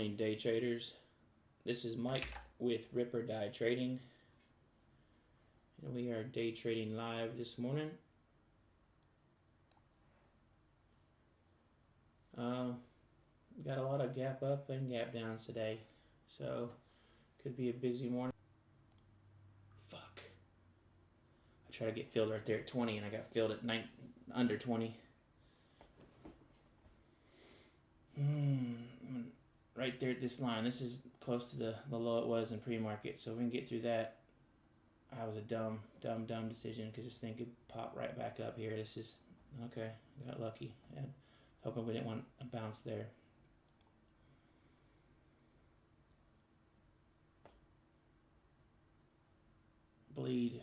morning, day traders. This is Mike with Ripper Die Trading, and we are day trading live this morning. Got a lot of gap up and gap downs today, so could be a busy morning. Fuck! I tried to get filled right there at 20, and I got filled at under 20. Right there at this line. This is close to the low it was in pre-market, so if we can get through that. I was a dumb decision because this thing could pop right back up here. This is okay. Got lucky. Yeah. Hoping we didn't want a bounce there. Bleed.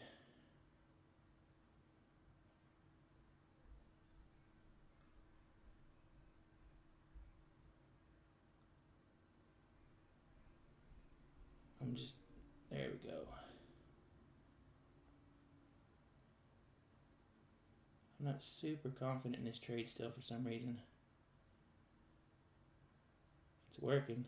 There we go. I'm not super confident in this trade still for some reason. It's working.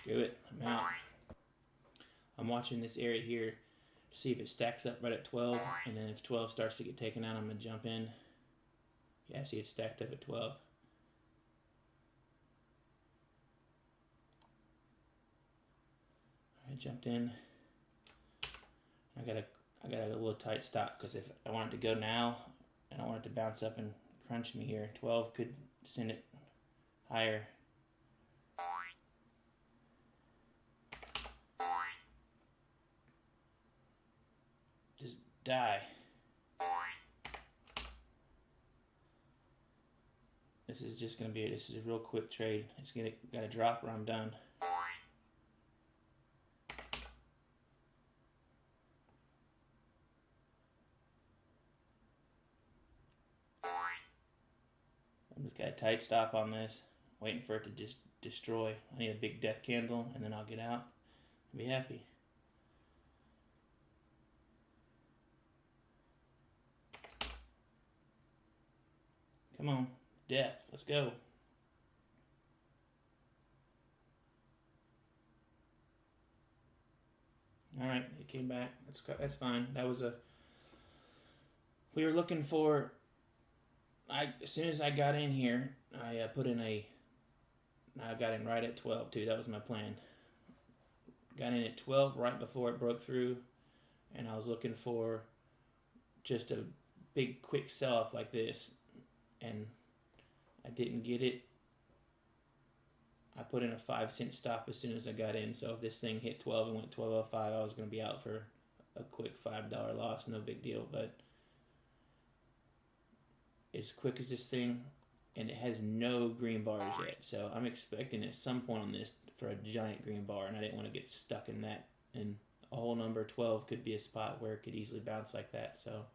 Screw it, I'm out. I'm watching this area here to see if it stacks up right at 12, and then if 12 starts to get taken out, I'm going to jump in. Yeah, see, it's stacked up at 12. I jumped in. I got a little tight stop because if I want it to go now, I don't want it to bounce up and crunch me here. 12 could send it higher. Just die. This is just gonna be this is a real quick trade. It's gotta drop or I'm done. I'm just got a tight stop on this, waiting for it to just destroy. I need a big death candle and then I'll get out and be happy. Come on, death, let's go. All right, it came back. That's fine. That was we were looking for. As soon as I got in here, I got in right at 12 too. That was my plan. Got in at 12 right before it broke through, and I was looking for just a big quick sell-off like this, and I didn't get it. I put in a 5-cent stop as soon as I got in, so if this thing hit 12 and went 12.05, I was going to be out for a quick $5 loss, no big deal, but as quick as this thing, and it has no green bars yet, so I'm expecting at some point on this for a giant green bar, and I didn't want to get stuck in that, and a whole number 12 could be a spot where it could easily bounce like that, so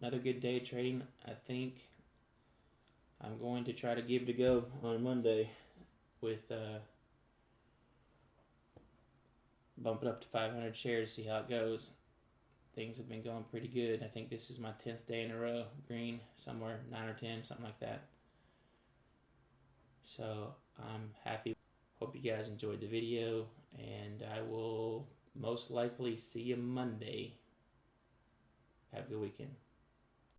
another good day trading. I think I'm going to try to give it a go on Monday with bump it up to 500 shares, see how it goes. Things have been going pretty good. I think this is my 10th day in a row, green, somewhere 9 or 10, something like that. So I'm happy. Hope you guys enjoyed the video, and I will most likely see you Monday. Have a good weekend.